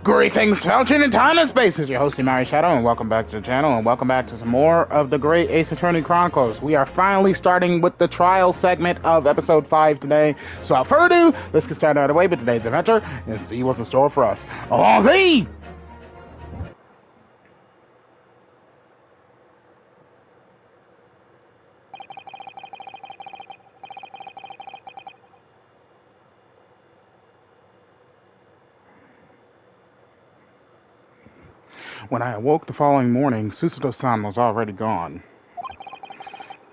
Greetings, Felchin in time and space. It's your host, Mary Shadow, and welcome back to the channel, and welcome back to some more of the great Ace Attorney Chronicles. We are finally starting with the trial segment of episode 5 today. So without further ado, let's get started right away with today's adventure and see what's in store for us. Allons-y! When I awoke the following morning, Susato-san was already gone.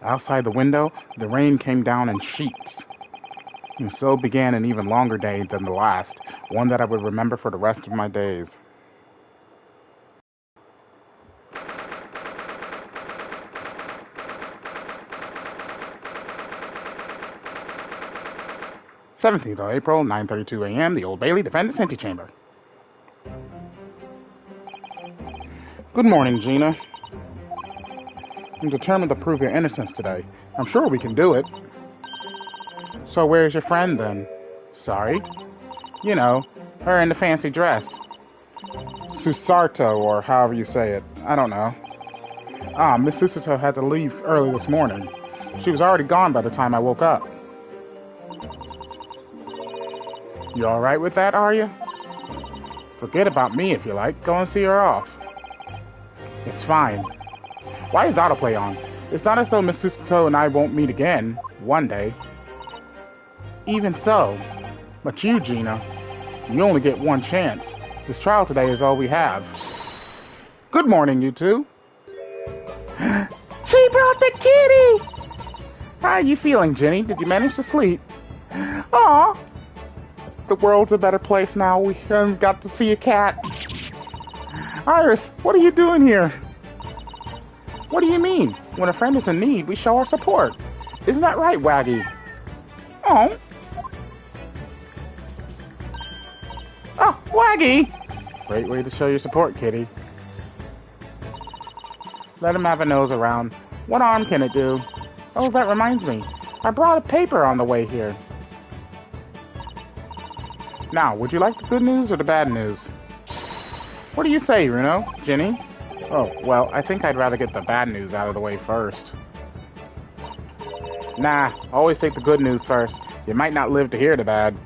Outside the window, the rain came down in sheets. And so began an even longer day than the last, one that I would remember for the rest of my days. "17th of April, 9:32 a.m., the Old Bailey Defendant's Antechamber. Good morning, Gina. I'm determined to prove your innocence today. I'm sure we can do it." "So where's your friend, then?" "Sorry? You know, her in the fancy dress. Susato, or however you say it. I don't know." Miss Susato had to leave early this morning. She was already gone by the time I woke up." "You alright with that, are you?" "Forget about me if you like. Go and see her off." "It's fine. Why is autoplay on? It's not as though Miss Susato and I won't meet again, one day." "Even so. But you, Gina, you only get one chance. This trial today is all we have." "Good morning, you two." "She brought the kitty!" "How are you feeling, Jenny? Did you manage to sleep?" "Aw, the world's a better place now. We haven't got to see a cat." "Iris, what are you doing here?" "What do you mean? When a friend is in need, we show our support. Isn't that right, Waggy?" "Oh. Oh, Waggy!" "Great way to show your support, kitty." "Let him have a nose around. What harm can it do?" "Oh, that reminds me. I brought a paper on the way here." "Now, would you like the good news or the bad news?" "What do you say, Runo? Jenny?" "Oh, well, I think I'd rather get the bad news out of the way first." "Nah, always take the good news first. You might not live to hear the bad."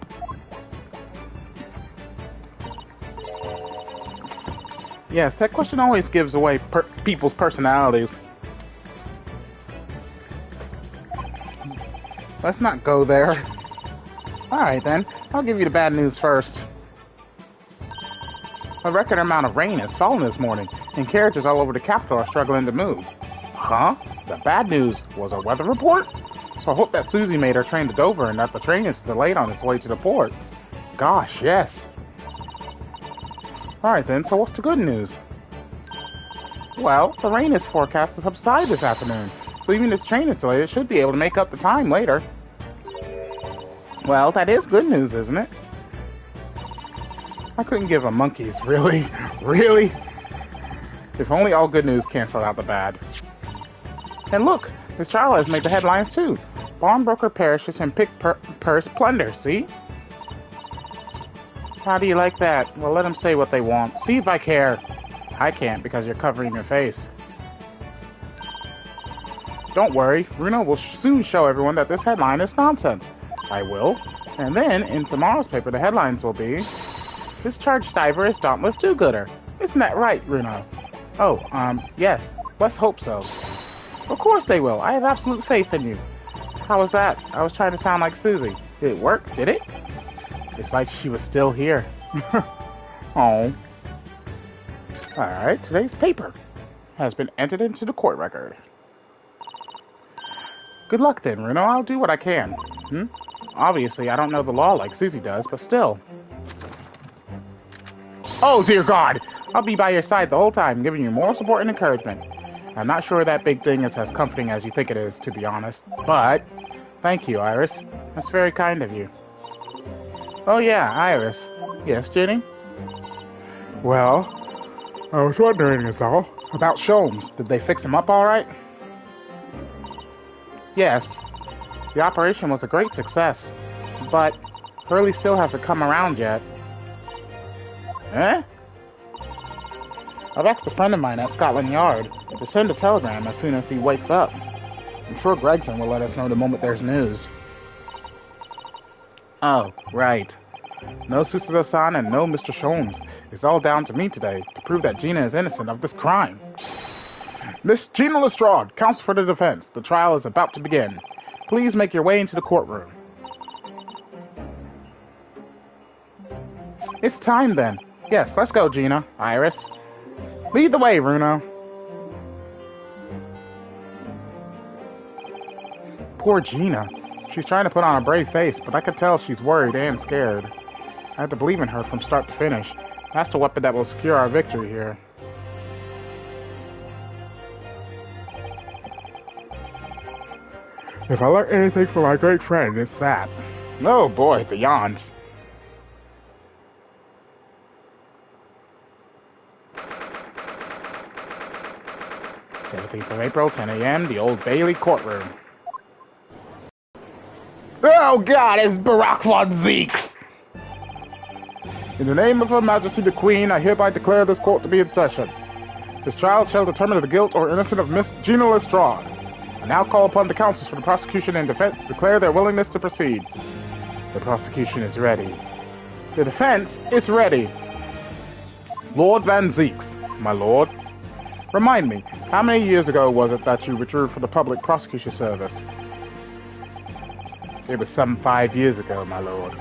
Yes, that question always gives away people's personalities. Let's not go there. Alright then, I'll give you the bad news first. A record amount of rain has fallen this morning, and carriages all over the capital are struggling to move. Huh? The bad news was a weather report? So I hope that Susie made her train to Dover and that the train is delayed on its way to the port. Gosh, yes. Alright then, so what's the good news? Well, the rain is forecast to subside this afternoon, so even if the train is delayed, it should be able to make up the time later. Well, that is good news, isn't it? I couldn't give a monkey's, really? Really? If only all good news canceled out the bad. And look, this trial has made the headlines too. Pawnbroker perishes and pick purse plunder, see? How do you like that? Well, let them say what they want. See if I care. I can't because you're covering your face. Don't worry, Runo will soon show everyone that this headline is nonsense. I will. And then, in tomorrow's paper, the headlines will be... Discharged diver is dauntless do-gooder. Isn't that right, Runo? Oh, yes. Let's hope so. Of course they will. I have absolute faith in you. How was that? I was trying to sound like Susie. Did it work? Did it? It's like she was still here. Oh. Alright, today's paper has been entered into the court record. Good luck then, Runo. I'll do what I can. Obviously, I don't know the law like Susie does, but still. Oh, dear God! I'll be by your side the whole time, giving you moral support and encouragement. I'm not sure that big thing is as comforting as you think it is, to be honest. But, thank you, Iris. That's very kind of you. Oh yeah, Iris. Yes, Jenny? Well, I was wondering is all. About Sholmes. Did they fix him up all right? Yes. The operation was a great success. But Hurley still hasn't come around yet. Eh? I've asked a friend of mine at Scotland Yard to send a telegram as soon as he wakes up. I'm sure Gregson will let us know the moment there's news. Oh, right. No Susudo-san and no Mr. Sholmes. It's all down to me today to prove that Gina is innocent of this crime. Miss Gina Lestrade, counsel for the defense. The trial is about to begin. Please make your way into the courtroom. It's time then. Yes, let's go, Gina. Iris. Lead the way, Runo. Poor Gina. She's trying to put on a brave face, but I could tell she's worried and scared. I have to believe in her from start to finish. That's the weapon that will secure our victory here. If I learned anything from my great friend, it's that. Oh boy, the yawns. 17th of April, 10 a.m., the Old Bailey courtroom. Oh God, it's Barack von Zeeks! In the name of Her Majesty the Queen, I hereby declare this court to be in session. This trial shall determine the guilt or innocence of Miss Gina Lestrade. I now call upon the counsels for the prosecution and defense to declare their willingness to proceed. The prosecution is ready. The defense is ready. Lord Van Zeeks, my lord. Remind me, how many years ago was it that you withdrew from the public prosecution service? It was some 5 years ago, my lord.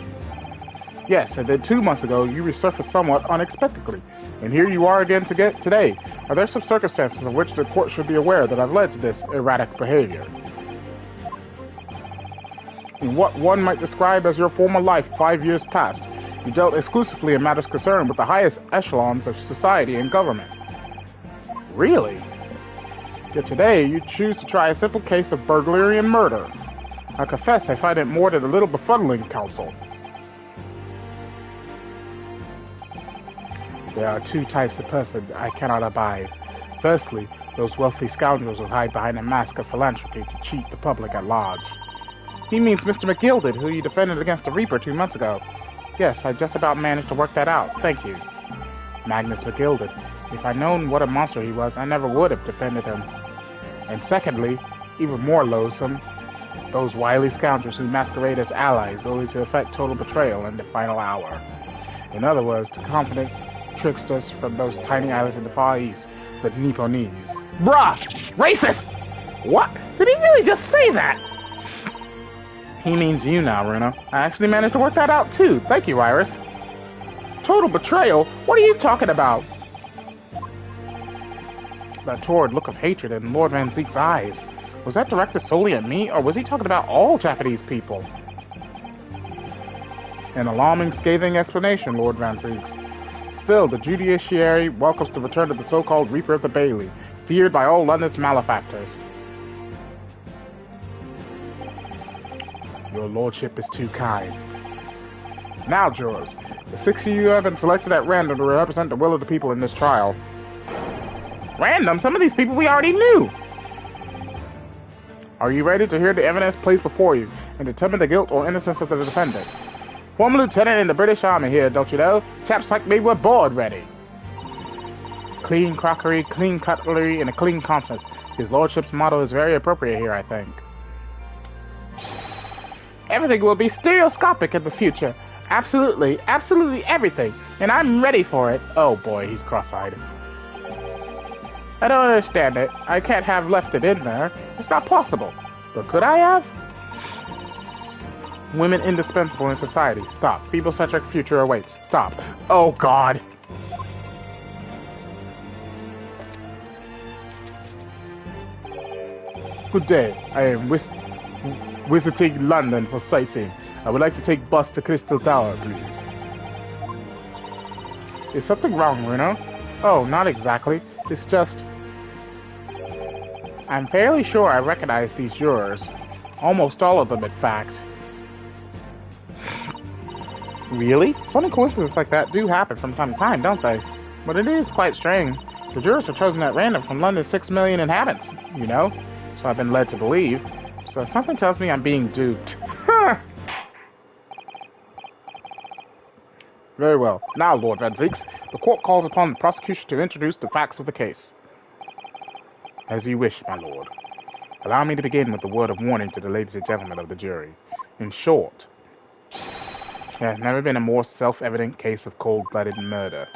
Yes, and then 2 months ago you resurfaced somewhat unexpectedly, and here you are again today. Are there some circumstances of which the court should be aware that have led to this erratic behavior? In what one might describe as your former life 5 years past, you dealt exclusively in matters concerned with the highest echelons of society and government. Really? Yet today you choose to try a simple case of burglary and murder. I confess I find it more than a little befuddling, counsel. There are two types of person I cannot abide. Firstly, those wealthy scoundrels who hide behind a mask of philanthropy to cheat the public at large. He means Mr. McGilded, who you defended against the Reaper 2 months ago. Yes, I just about managed to work that out. Thank you. Magnus McGilded. If I'd known what a monster he was, I never would have defended him. And secondly, even more loathsome, those wily scoundrels who masquerade as allies only to effect total betrayal in the final hour. In other words, the confidence tricksters from those tiny islands in the Far East, the Nipponese. Bruh! Racist! What? Did he really just say that? He means you now, Runo. I actually managed to work that out too. Thank you, Iris. Total betrayal? What are you talking about? That torrid look of hatred in Lord Van Zeek's eyes. Was that directed solely at me, or was he talking about all Japanese people? An alarming, scathing explanation, Lord Van Zeeks. Still, the judiciary welcomes the return of the so-called Reaper of the Bailey, feared by all London's malefactors. Your lordship is too kind. Now, jurors, the 6 of you have been selected at random to represent the will of the people in this trial. Random? Some of these people we already knew! Are you ready to hear the evidence placed before you and determine the guilt or innocence of the defendant? Former lieutenant in the British Army here, don't you know? Chaps like me were bored ready. Clean crockery, clean cutlery, and a clean conscience. His lordship's motto is very appropriate here, I think. Everything will be stereoscopic in the future. Absolutely, absolutely everything. And I'm ready for it. Oh boy, he's cross-eyed. I don't understand it. I can't have left it in there. It's not possible. But could I have? Women indispensable in society. Stop. People-centric future awaits. Stop. Oh God. Good day. I am visiting London for sightseeing. I would like to take bus to Crystal Tower, please. Is something wrong, Runo? Oh, not exactly. It's just... I'm fairly sure I recognize these jurors. Almost all of them, in fact. Really? Funny coincidences like that do happen from time to time, don't they? But it is quite strange. The jurors are chosen at random from London's 6 million inhabitants, you know? So I've been led to believe. So something tells me I'm being duped. Very well. Now, Lord Van Zeeks, the court calls upon the prosecution to introduce the facts of the case. As you wish, my lord. Allow me to begin with a word of warning to the ladies and gentlemen of the jury. In short, there has never been a more self-evident case of cold-blooded murder.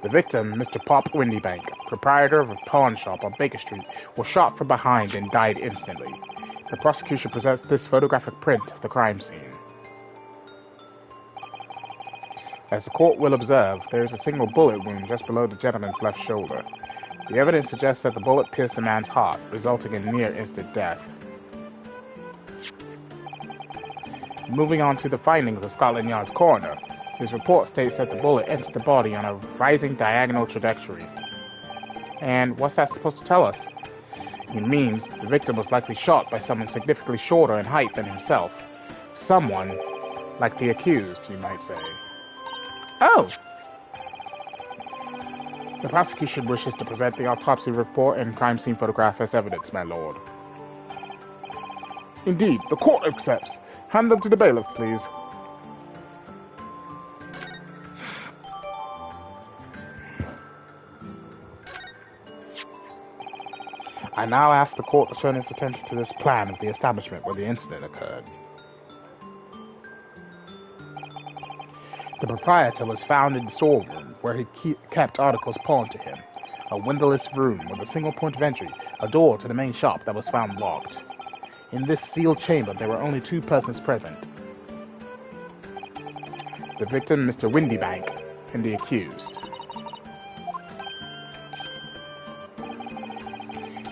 The victim, Mr. Pop Windybank, proprietor of a pawn shop on Baker Street, was shot from behind and died instantly. The prosecution presents this photographic print of the crime scene. As the court will observe, there is a single bullet wound just below the gentleman's left shoulder. The evidence suggests that the bullet pierced the man's heart, resulting in near-instant death. Moving on to the findings of Scotland Yard's coroner, his report states that the bullet entered the body on a rising diagonal trajectory. And what's that supposed to tell us? It means the victim was likely shot by someone significantly shorter in height than himself. Someone like the accused, you might say. Oh! The prosecution wishes to present the autopsy report and crime scene photograph as evidence, my lord. Indeed, the court accepts. Hand them to the bailiff, please. I now ask the court to turn its attention to this plan of the establishment where the incident occurred. The proprietor was found in the storeroom where he kept articles pawned to him, a windowless room with a single point of entry, a door to the main shop that was found locked. In this sealed chamber, there were only two persons present. The victim, Mr. Windybank, and the accused.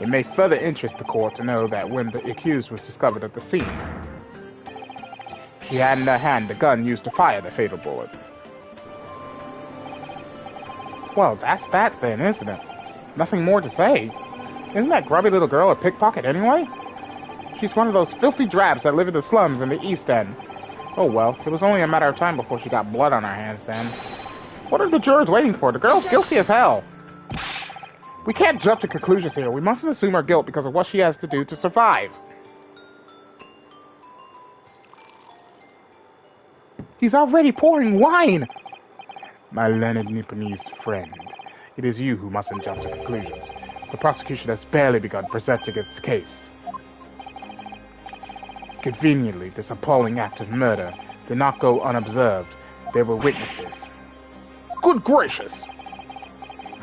It may further interest the court to know that when the accused was discovered at the scene, she had in her hand the gun used to fire the fatal bullet. Well, that's that then, isn't it? Nothing more to say. Isn't that grubby little girl a pickpocket anyway? She's one of those filthy drabs that live in the slums in the East End. Oh well, it was only a matter of time before she got blood on her hands then. What are the jurors waiting for? The girl's guilty as hell. We can't jump to conclusions here. We mustn't assume her guilt because of what she has to do to survive. He's already pouring wine! My learned Nipponese friend, it is you who mustn't jump to conclusions. The prosecution has barely begun presenting its case. Conveniently, this appalling act of murder did not go unobserved. There were witnesses. Good gracious!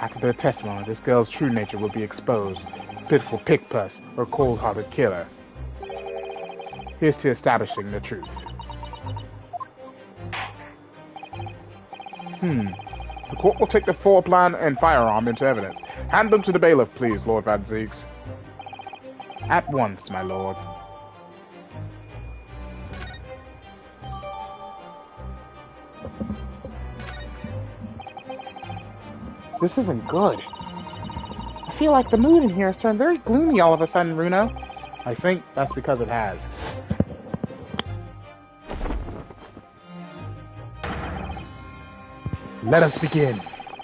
After their testimony, this girl's true nature will be exposed. Pitiful pickpurse or cold-hearted killer. Here's to establishing the truth. The court will take the four-plan and firearm into evidence. Hand them to the bailiff, please, Lord Van Zeeks. At once, my lord. This isn't good. I feel like the mood in here has turned very gloomy all of a sudden, Runo. I think that's because it has. Let us begin.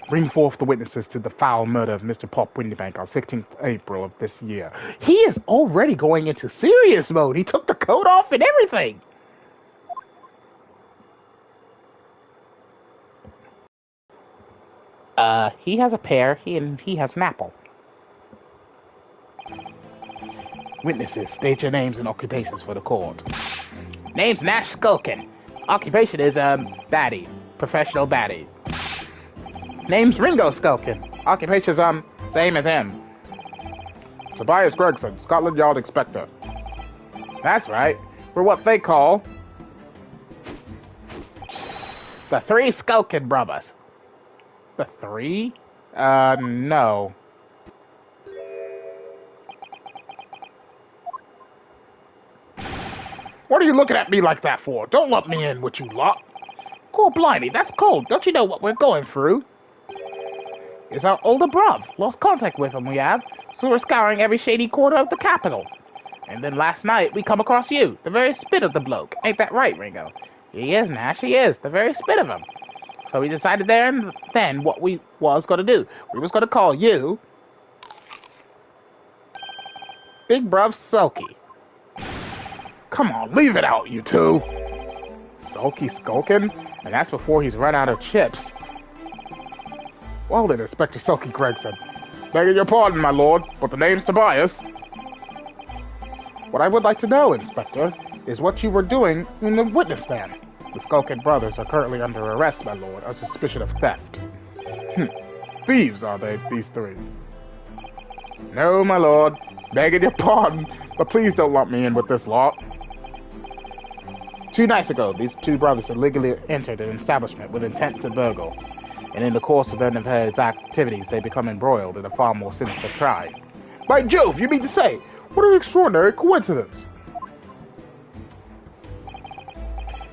Bring forth the witnesses to the foul murder of Mr. Pop Windybank on 16th April of this year. He is already going into serious mode. He took the coat off and everything. He has a pear, and he has an apple. Witnesses, state your names and occupations for the court. Name's Nash Skulkin. Occupation is, baddie. Professional baddie. Name's Ringo Skulkin. Occupation's, same as him. Tobias Gregson, Scotland Yard Inspector. That's right. We're what they call the Three Skulkin Brothers. The three? No. What are you looking at me like that for? Don't let me in with you lot. Cool blimey, that's cold. Don't you know what we're going through? It's our older bruv. Lost contact with him, we have. So we're scouring every shady corner of the capital. And then last night, we come across you. The very spit of the bloke. Ain't that right, Ringo? He is, Nash, he is. The very spit of him. So we decided there and then what we was going to do. We was going to call you Big Bruv Sulky. Come on, leave it out, you two. Sulky Skulkin? And that's before he's run out of chips. Well then, Inspector Sulky Gregson. Begging your pardon, my lord, but the name's Tobias. What I would like to know, Inspector, is what you were doing in the witness stand. The Skulkin brothers are currently under arrest, my lord, on suspicion of theft. Thieves, are they, these three? No, my lord. Begging your pardon, but please don't lump me in with this lot. 2 nights ago, these 2 brothers illegally entered an establishment with intent to burgle, and in the course of their nefarious activities, they become embroiled in a far more sinister crime. By Jove, you mean to say, what an extraordinary coincidence!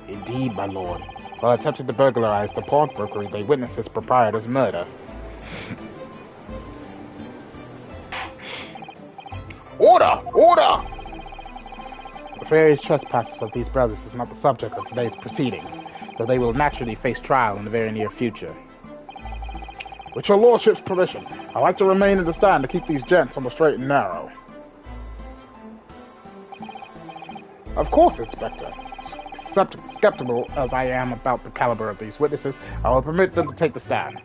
Indeed, my lord. While attempting to burglarize the pawnbrokery, they witnessed its proprietor's murder. Order! Order! The various trespasses of these brothers is not the subject of today's proceedings, though they will naturally face trial in the very near future. With your lordship's permission, I'd like to remain in the stand to keep these gents on the straight and narrow. Of course, Inspector. Skeptical as I am about the caliber of these witnesses, I will permit them to take the stand.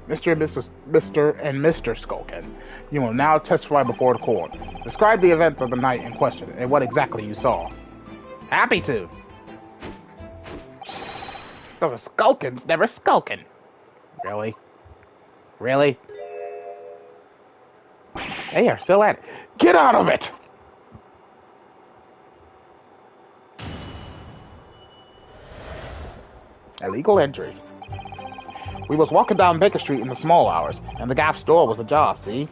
Mr. and Mr. Skulkin, you will now testify before the court. Describe the events of the night in question and what exactly you saw. Happy to. Those Skulkins never skulkin'. Really? Really? They are still at it. Get out of it! Illegal entry. We was walking down Baker Street in the small hours, and the gaff's door was ajar, see?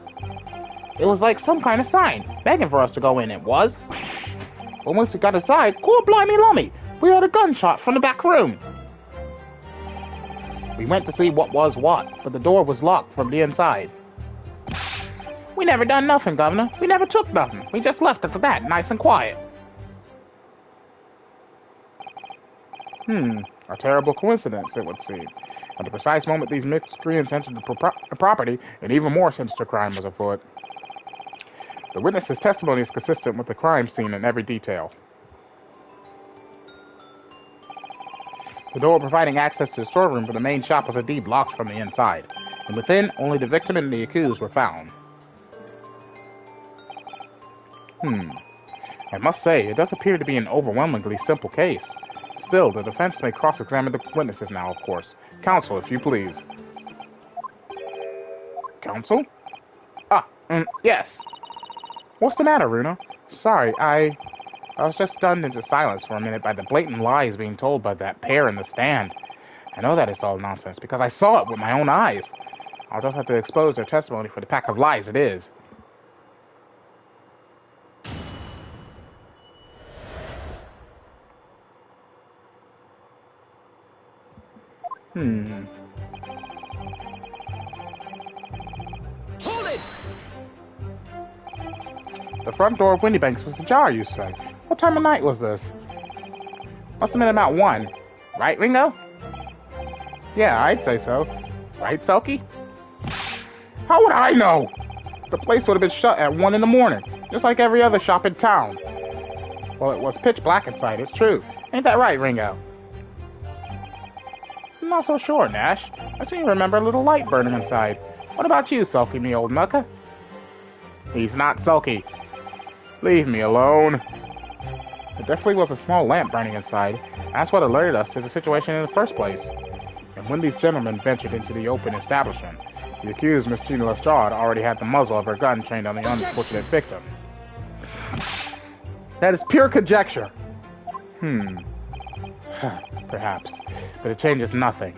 It was like some kind of sign, begging for us to go in, it was. But once we got inside, cool blimey lummy, we heard a gunshot from the back room. We went to see what was what, but the door was locked from the inside. We never done nothing, Governor. We never took nothing. We just left it for that, nice and quiet. A terrible coincidence, it would seem. At the precise moment these miscreants entered the property, an even more sinister crime was afoot. The witness's testimony is consistent with the crime scene in every detail. The door providing access to the storeroom for the main shop was indeed locked from the inside, and within, only the victim and the accused were found. I must say, it does appear to be an overwhelmingly simple case. Still, the defense may cross-examine the witnesses now, of course. Counsel, if you please. Counsel? Yes. What's the matter, Runa? Sorry, I was just stunned into silence for a minute by the blatant lies being told by that pair in the stand. I know that it's all nonsense, because I saw it with my own eyes. I'll just have to expose their testimony for the pack of lies it is. Hold it! The front door of Windybanks was ajar, you say. What time of night was this? Must have been about 1. Right, Ringo? Yeah, I'd say so. Right, Selkie? How would I know? The place would have been shut at 1 in the morning, just like every other shop in town. Well, it was pitch black inside, it's true. Ain't that right, Ringo? I'm not so sure, Nash. I seem to remember a little light burning inside. What about you, Sulky, me old mucker? He's not sulky. Leave me alone. There definitely was a small lamp burning inside. That's what alerted us to the situation in the first place. And when these gentlemen ventured into the open establishment, the accused, Miss Gina Lestrade, already had the muzzle of her gun trained on the unfortunate victim. That is pure conjecture. Perhaps. But it changes nothing.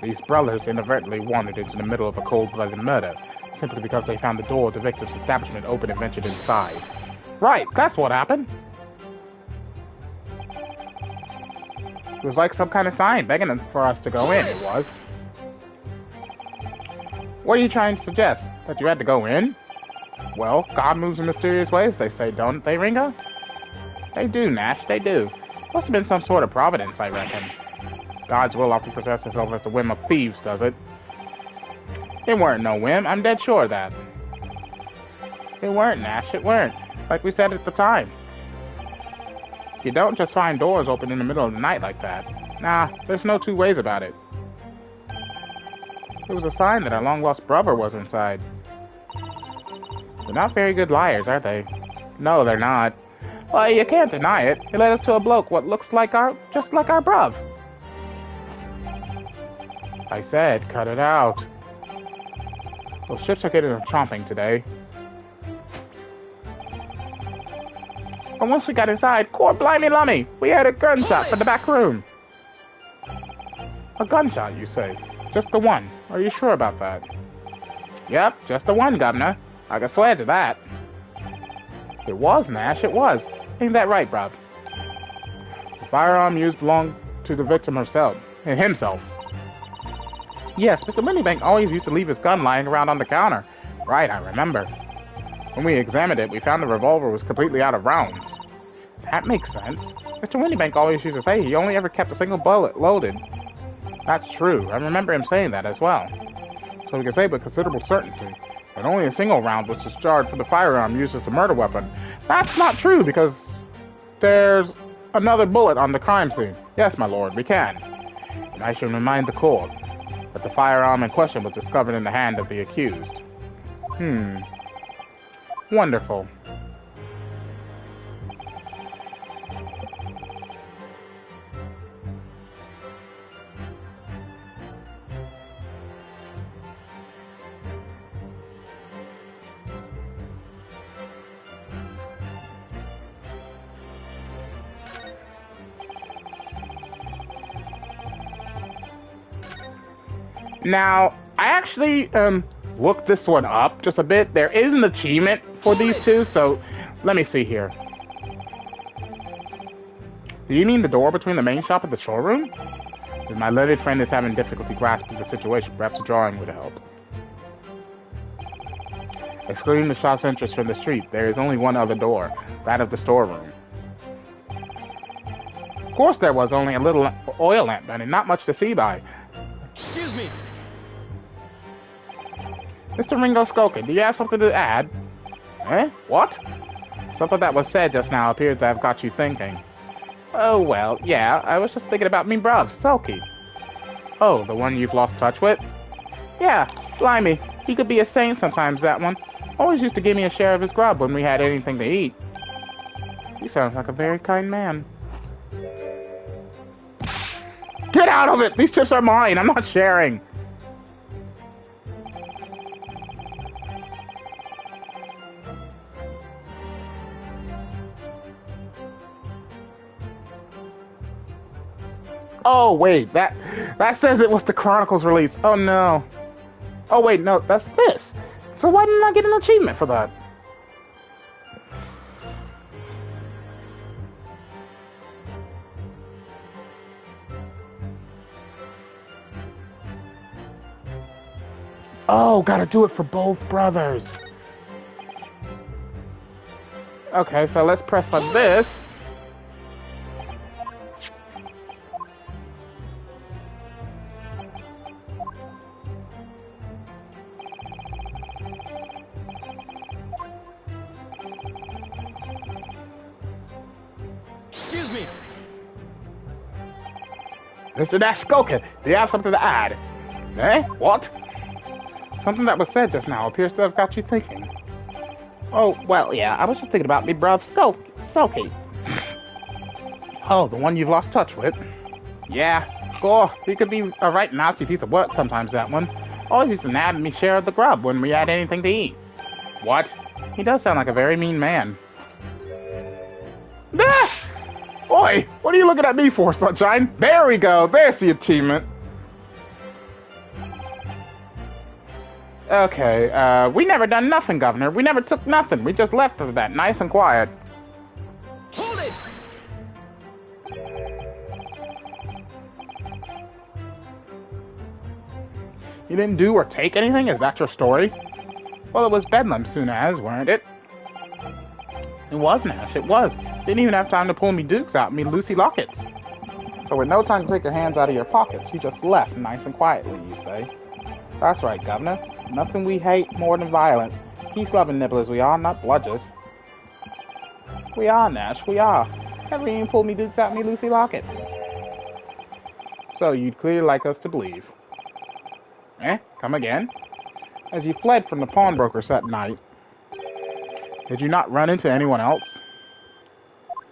These brothers inadvertently wandered into the middle of a cold-blooded murder, simply because they found the door of the victim's establishment open and ventured inside. Right, that's what happened. It was like some kind of sign begging for us to go in, it was. What are you trying to suggest? That you had to go in? Well, God moves in mysterious ways, they say, don't they, Ringo? They do, Nash, they do. Must have been some sort of providence, I reckon. God's will often presents itself as the whim of thieves, does it? It weren't no whim, I'm dead sure of that. It weren't, Nash, it weren't. Like we said at the time. You don't just find doors open in the middle of the night like that. Nah, there's no two ways about it. It was a sign that our long-lost brother was inside. They're not very good liars, are they? No, they're not. Well, you can't deny it. It led us to a bloke what looks like just like our bruv. I said, cut it out. Those ships are getting a chomping today. And once we got inside, core blimey lummy, we heard a gunshot from the back room. A gunshot, you say? Just the one. Are you sure about that? Yep, just the one, Governor. I can swear to that. It was, Nash, it was. Ain't that right, bruv? The firearm used belonged to the victim himself. Yes, Mr. Windybank always used to leave his gun lying around on the counter. Right, I remember. When we examined it, we found the revolver was completely out of rounds. That makes sense. Mr. Windybank always used to say he only ever kept a single bullet loaded. That's true. I remember him saying that as well. So we can say with considerable certainty that only a single round was discharged from the firearm used as the murder weapon. That's not true because there's another bullet on the crime scene. Yes, my lord, we can. And I should remind the court that the firearm in question was discovered in the hand of the accused. Wonderful. Now, I actually looked this one up just a bit. There is an achievement for these two, so let me see here. Do you mean the door between the main shop and the storeroom? If my learned friend is having difficulty grasping the situation, perhaps a drawing would help. Excluding the shop's entrance from the street, there is only one other door, that of the storeroom. Of course there was only a little oil lamp burning, not much to see by. Excuse me! Mr. Ringo Skulker, do you have something to add? Eh? What? Something that was said just now appears to have got you thinking. Oh, well, yeah, I was just thinking about me bruv, Sulky. Oh, the one you've lost touch with? Yeah, blimey, he could be a saint sometimes, that one. Always used to give me a share of his grub when we had anything to eat. He sounds like a very kind man. Get out of it! These chips are mine! I'm not sharing! Oh, wait, that says it was the Chronicles release. Oh, no. Oh, wait, no, that's this. So why didn't I get an achievement for that? Oh, gotta do it for both brothers. Okay, so let's press on this. Excuse me! Mr. Dash Skulker, do you have something to add? Eh? What? Something that was said just now appears to have got you thinking. Oh, well, yeah, I was just thinking about me bruv Sulky. Oh, the one you've lost touch with? Yeah, score. He could be a right nasty piece of work sometimes, that one. Always used to nab me share of the grub when we had anything to eat. What? He does sound like a very mean man. Ah! Oi, what are you looking at me for, Sunshine? There we go, there's the achievement. Okay, we never done nothing, Governor. We never took nothing. We just left of that nice and quiet. Hold it! You didn't do or take anything? Is that your story? Well, it was bedlam soon as, weren't it? It was, Nash, it was. Didn't even have time to pull me dukes out, me Lucy lockets. So with no time to take your hands out of your pockets, you just left nice and quietly, you say? That's right, Governor. Nothing we hate more than violence. Peace-loving nibblers we are, not bludgers. We are, Nash, we are. Never even pulled me dukes out me Lucy lockets. So you'd clearly like us to believe. Come again? As you fled from the pawnbrokers that night, did you not run into anyone else?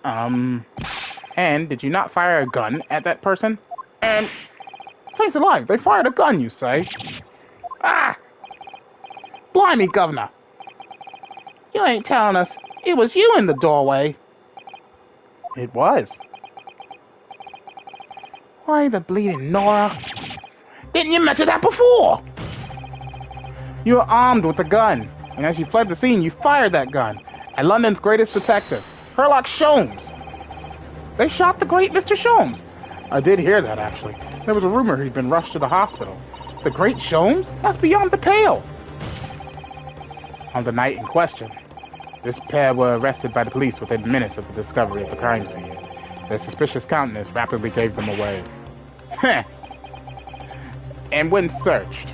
And did you not fire a gun at that person? And, face alive, they fired a gun, you say? Ah! Blimey, Governor! You ain't telling us it was you in the doorway. It was. Why the bleeding Nora? Didn't you mention that before? You were armed with a gun, and as you fled the scene, you fired that gun at London's greatest detective, Sherlock Sholmes. They shot the great Mr. Sholmes. I did hear that, actually. There was a rumor he'd been rushed to the hospital. The great Sholmes? That's beyond the pale. On the night in question, this pair were arrested by the police within minutes of the discovery of the crime scene. Their suspicious countenance rapidly gave them away. Heh! And when searched,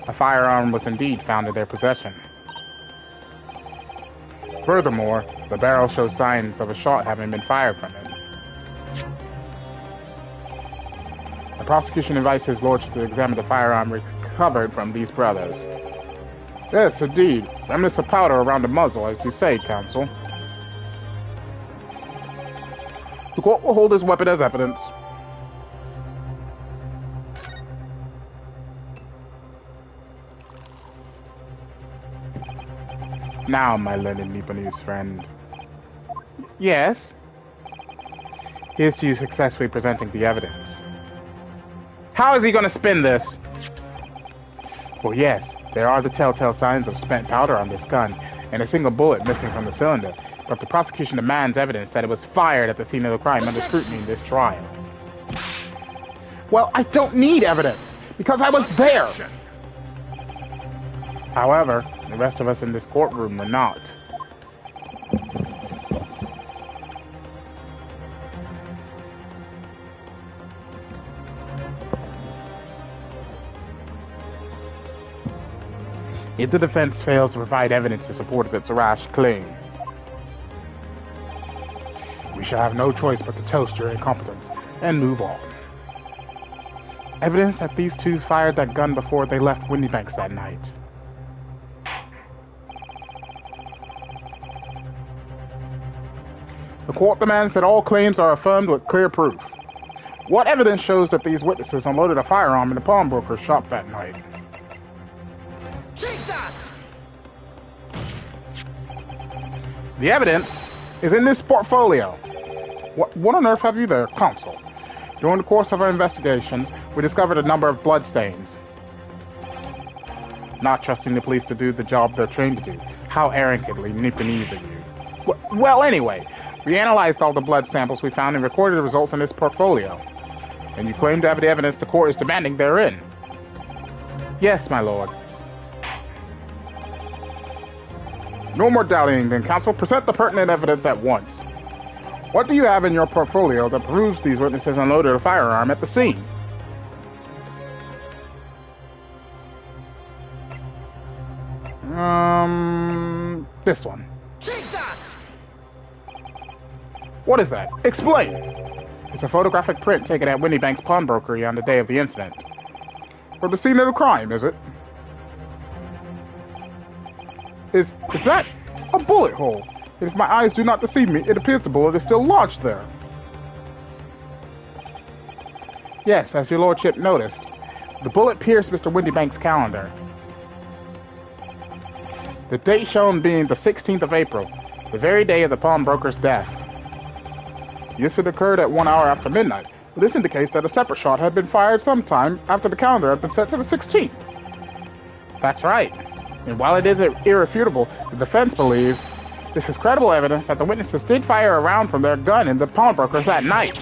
a firearm was indeed found in their possession. Furthermore, the barrel shows signs of a shot having been fired from it. The prosecution invites his lordship to examine the firearm recovered from these brothers. Yes, indeed. Remnants of powder around the muzzle, as you say, counsel. The court will hold this weapon as evidence. Now, my learned Nipponese friend. Yes? Here's to you successfully presenting the evidence. How is he going to spin this? Well, yes, there are the telltale signs of spent powder on this gun, and a single bullet missing from the cylinder, but the prosecution demands evidence that it was fired at the scene of the crime under scrutiny in this trial. Well, I don't need evidence, because I was there! However, the rest of us in this courtroom were not. If the defense fails to provide evidence in support of its rash claim, we shall have no choice but to toast your incompetence and move on. Evidence that these two fired that gun before they left Windybanks that night. The court demands that all claims are affirmed with clear proof. What evidence shows that these witnesses unloaded a firearm in the pawnbroker's shop that night? Take that! The evidence is in this portfolio. What on earth have you there, counsel? During the course of our investigations, we discovered a number of bloodstains. Not trusting the police to do the job they're trained to do. How arrogantly Nipponese of you. Well, anyway, we analyzed all the blood samples we found and recorded the results in this portfolio. And you claim to have the evidence the court is demanding therein. Yes, my lord. No more dallying then, counsel. Present the pertinent evidence at once. What do you have in your portfolio that proves these witnesses unloaded a firearm at the scene? This one. Take that! What is that? Explain! It's a photographic print taken at Windybank's pawnbrokery on the day of the incident. From the scene of the crime, is it? Is that a bullet hole? And if my eyes do not deceive me, it appears the bullet is still lodged there. Yes, as your lordship noticed, the bullet pierced Mr. Windybank's calendar. The date shown being the 16th of April, the very day of the pawnbroker's death. Yes, it occurred at 1 hour after midnight, but this indicates that a separate shot had been fired sometime after the calendar had been set to the 16th. That's right. And while it is irrefutable, the defense believes this is credible evidence that the witnesses did fire a round from their gun in the pawnbrokers that night.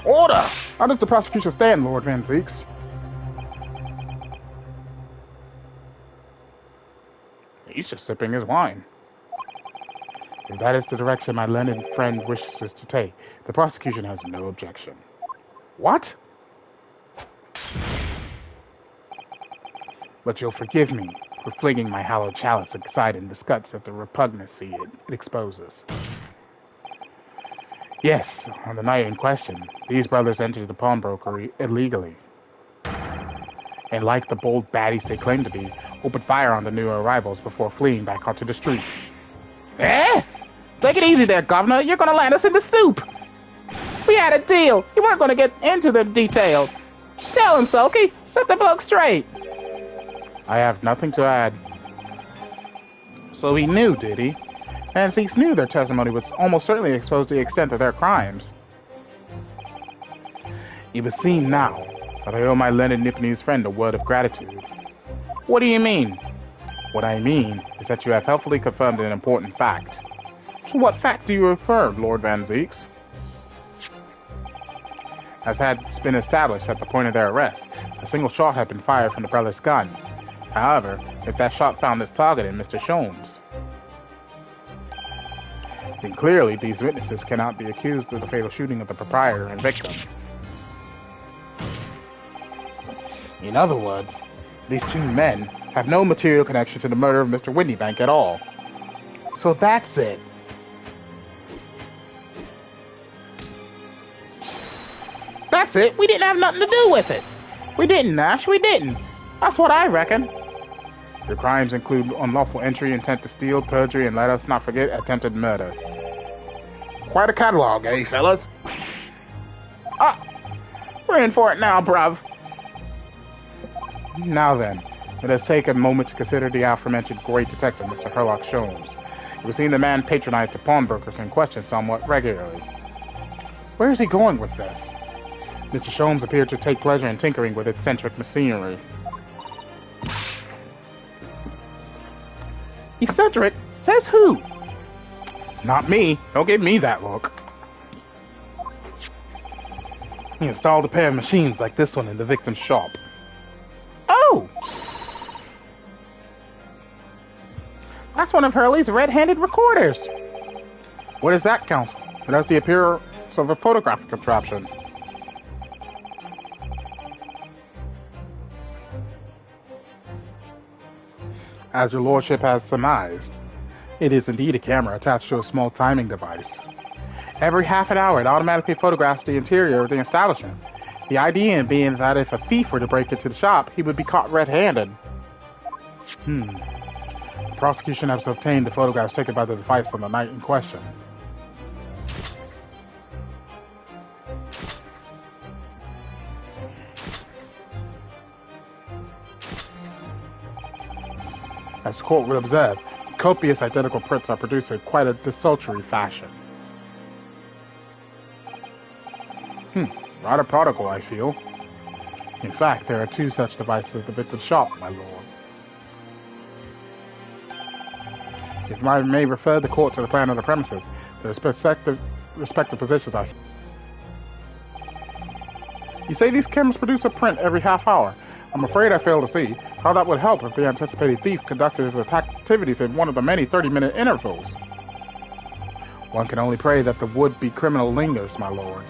Order! How does the prosecution stand, Lord Van Zeeks? He's just sipping his wine. If that is the direction my learned friend wishes us to take, the prosecution has no objection. What? But you'll forgive me for flinging my hallowed chalice aside in disgust at the repugnancy it exposes. Yes, on the night in question, these brothers entered the pawnbroker illegally. And like the bold baddies they claim to be, opened fire on the new arrivals before fleeing back onto the street. Eh? Take it easy there, Governor. You're gonna land us in the soup. We had a deal. You weren't gonna get into the details. Tell him, Sulky. Set the bloke straight. I have nothing to add. So he knew, did he? And Zeeks knew their testimony would almost certainly expose the extent of their crimes. It would seem now that I owe my learned Nipponese friend a word of gratitude. What do you mean? What I mean is that you have helpfully confirmed an important fact. To what fact do you refer, Lord Van Zeeks? As had been established at the point of their arrest, a single shot had been fired from the brother's gun. However, if that shot found its target in Mr. Sholmes, then clearly these witnesses cannot be accused of the fatal shooting of the proprietor and victim. In other words, these two men have no material connection to the murder of Mr. Whitneybank at all. So that's it. That's it. We didn't have nothing to do with it. We didn't, Nash. We didn't. That's what I reckon. Your crimes include unlawful entry, intent to steal, perjury, and let us not forget, attempted murder. Quite a catalog, eh, fellas? Ah, we're in for it now, bruv. Now then, let us take a moment to consider the aforementioned great detective, Mr. Herlock Sholmes. We've seen the man patronize the pawnbrokers in question somewhat regularly. Where is he going with this? Mr. Sholmes appeared to take pleasure in tinkering with eccentric machinery. Eccentric? Says who? Not me. Don't give me that look. He installed a pair of machines like this one in the victim's shop. Oh! That's one of Hurley's red-handed recorders. What is that, Counsel? It has the appearance of a photographic contraption. As your lordship has surmised, it is indeed a camera attached to a small timing device. Every half an hour, it automatically photographs the interior of the establishment. The idea being that if a thief were to break into the shop, he would be caught red-handed. The prosecution has obtained the photographs taken by the device on the night in question. As the court will observe, copious identical prints are produced in quite a desultory fashion. Rather prodigal, I feel. In fact, there are two such devices at the victim's shop, my lord. If I may refer the court to the plan of the premises, their respective positions are... You say these cameras produce a print every half hour. I'm afraid I fail to see how that would help if the anticipated thief conducted his attack activities in one of the many 30-minute intervals. One can only pray that the would-be criminal lingers, my lord.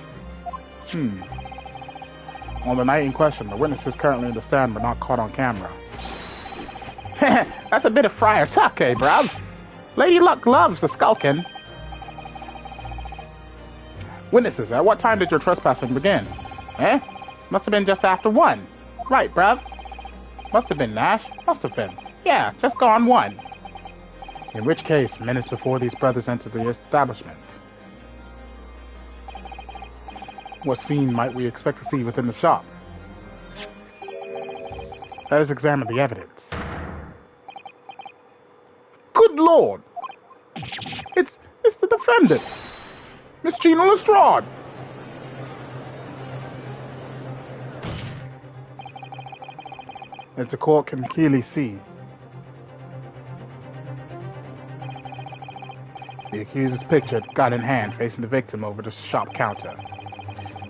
On the night in question, the witnesses currently in the stand were not caught on camera. That's a bit of Friar Tuck, eh, bruv? Lady Luck loves the skulking. Witnesses, at what time did your trespassing begin? Eh? Must have been just after 1. Right, bruv. Must have been, Nash. Must have been. Yeah, just gone 1. In which case, minutes before these brothers entered the establishment. What scene might we expect to see within the shop? Let us examine the evidence. Good lord! It's the defendant! Miss Gina Lestrade! As the court can clearly see, the accuser's picture, gun in hand, facing the victim over the shop counter.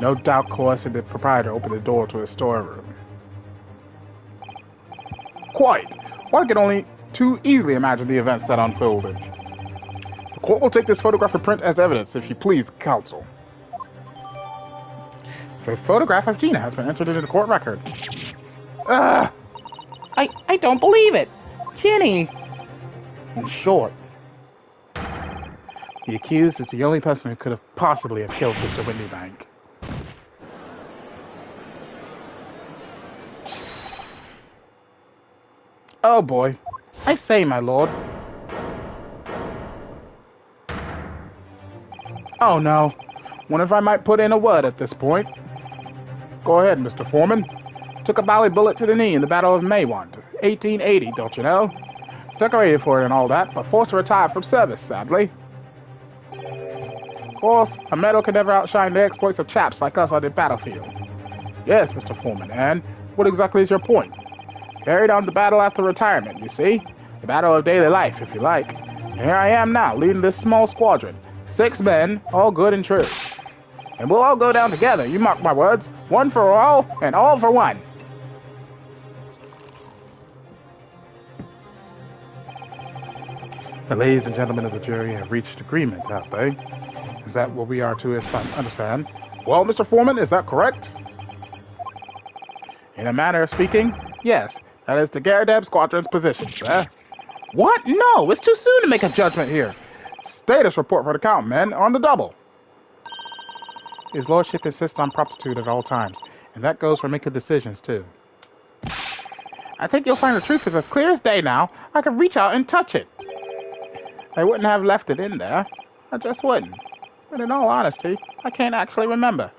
No doubt coercing the proprietor opened the door to his storeroom. Quite. One can only too easily imagine the events that unfolded. The court will take this photographic print as evidence, if you please, counsel. The photograph of Gina has been entered into the court record. I don't believe it. Ginny. In short, the accused is the only person who could have possibly have killed Mr. Windybank. Oh boy. I say, my lord. Oh no. Wonder if I might put in a word at this point. Go ahead, Mr. Foreman. Took a bally bullet to the knee in the Battle of Maywand, 1880, don't you know? Decorated for it and all that, but forced to retire from service, sadly. Of course, a medal can never outshine the exploits of chaps like us on the battlefield. Yes, Mr. Foreman, and what exactly is your point? Carried on the battle after retirement, you see? The battle of daily life, if you like. And here I am now, leading this small squadron. 6 men, all good and true. And we'll all go down together, you mark my words. One for all, and all for one. The ladies and gentlemen of the jury have reached agreement, have they? Is that what we are to understand? Well, Mr. Foreman, is that correct? In a manner of speaking, yes. That is the Garadeb Squadron's position, sir. What? No, it's too soon to make a judgment here. Status report for the count, men, on the double. His lordship insists on promptitude at all times, and that goes for making decisions, too. I think you'll find the truth is as clear as day now. I can reach out and touch it. I wouldn't have left it in there. I just wouldn't. But in all honesty, I can't actually remember.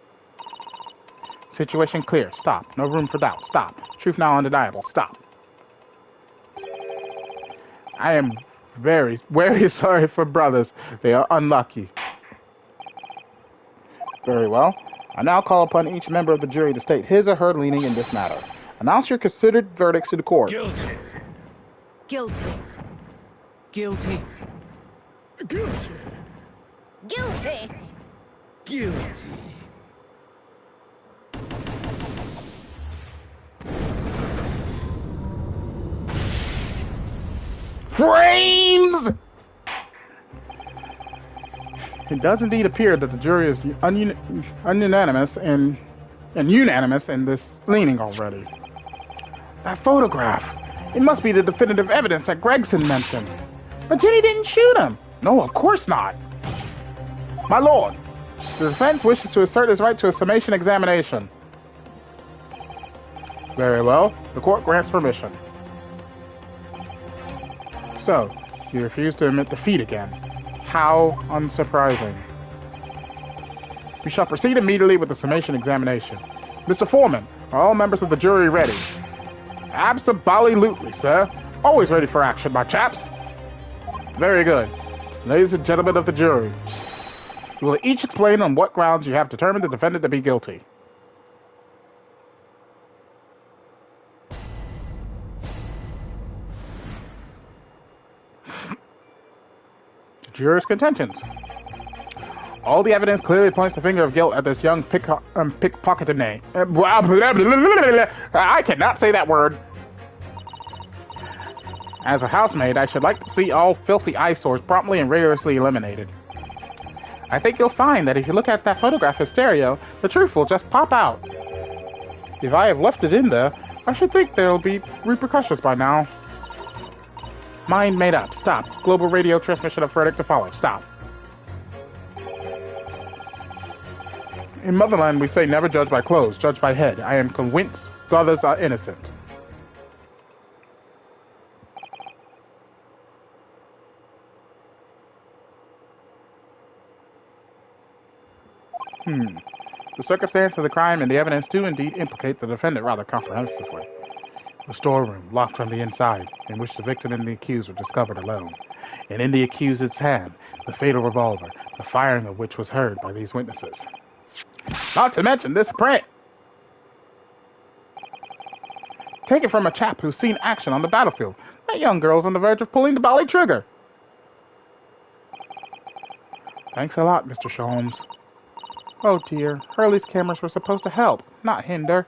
Situation clear. Stop. No room for doubt. Stop. Truth now undeniable. Stop. I am very, very sorry for brothers. They are unlucky. Very well. I now call upon each member of the jury to state his or her leaning in this matter. Announce your considered verdicts to the court. Guilty. Guilty. Guilty. Guilty. Guilty. Guilty. Frames! It does indeed appear that the jury is unanimous and unanimous in this leaning already. That photograph! It must be the definitive evidence that Gregson mentioned. But Jenny didn't shoot him! No, of course not! My lord, the defense wishes to assert its right to a summation examination. Very well. The court grants permission. So, you refuse to admit defeat again. How unsurprising. We shall proceed immediately with the summation examination. Mr. Foreman, are all members of the jury ready? Abso-bolly-lutely, sir. Always ready for action, my chaps. Very good. Ladies and gentlemen of the jury, you will each explain on what grounds you have determined the defendant to be guilty. Jurors' contentions. All the evidence clearly points the finger of guilt at this young pickpocketed name. I cannot say that word. As a housemaid, I should like to see all filthy eyesores promptly and rigorously eliminated. I think you'll find that if you look at that photograph in stereo, the truth will just pop out. If I have left it in there, I should think there'll be repercussions by now. Mind made up. Stop. Global radio transmission of verdict to follow. Stop. In Motherland, we say never judge by clothes, judge by head. I am convinced brothers are innocent. The circumstance of the crime and the evidence do indeed implicate the defendant rather comprehensively. The storeroom, locked from the inside, in which the victim and the accused were discovered alone, and in the accused's hand, the fatal revolver, the firing of which was heard by these witnesses. Not to mention this print! Taken from a chap who's seen action on the battlefield. That young girl's on the verge of pulling the bally trigger. Thanks a lot, Mr. Sholmes. Oh dear, Hurley's cameras were supposed to help, not hinder.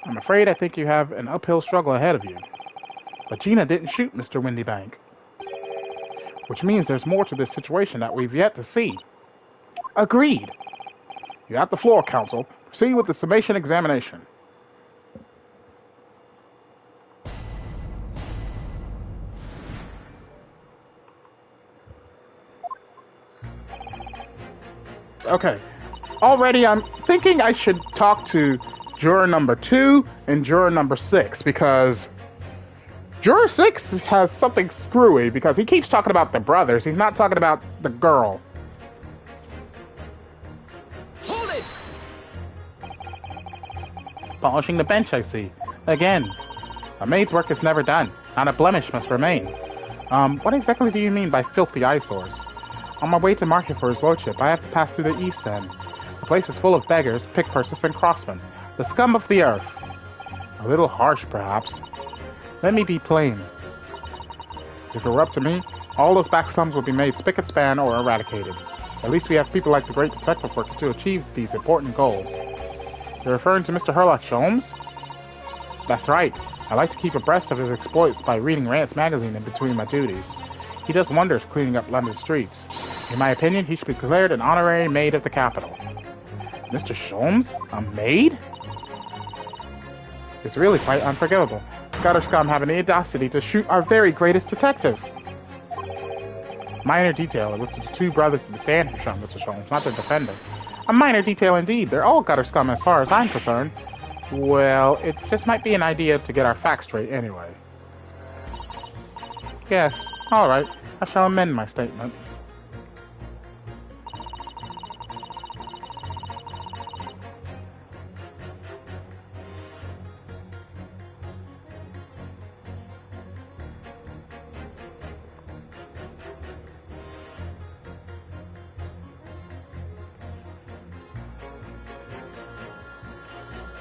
I'm afraid I think you have an uphill struggle ahead of you. But Gina didn't shoot Mr. Windybank. Which means there's more to this situation that we've yet to see. Agreed. You have the floor, counsel. Proceed with the summation examination. okay. Already I'm thinking I should talk to juror number 2 and juror number 6, because juror 6 has something screwy, because he keeps talking about the brothers. He's not talking about the girl. Hold it! Polishing the bench, I see. Again. A maid's work is never done. Not a blemish must remain. What exactly do you mean by filthy eyesores? On my way to market for his lordship, I have to pass through the East End. The place is full of beggars, pickpockets, and crossmen. The scum of the earth. A little harsh, perhaps. Let me be plain. If it were up to me, all those back slums would be made spick and span or eradicated. At least we have people like the great detective worker to achieve these important goals. You're referring to Mr. Sherlock Holmes? That's right. I like to keep abreast of his exploits by reading Rant's magazine in between my duties. He does wonders cleaning up London streets. In my opinion, he should be declared an honorary maid of the capital. Mr. Sholmes? A maid? It's really quite unforgivable. Gutter scum having the audacity to shoot our very greatest detective. Minor detail, it was the 2 brothers to stand who shot Mr. Sholmes, not the defender. A minor detail indeed. They're all gutter scum as far as I'm concerned. Well, it just might be an idea to get our facts straight anyway. Yes, alright. I shall amend my statement.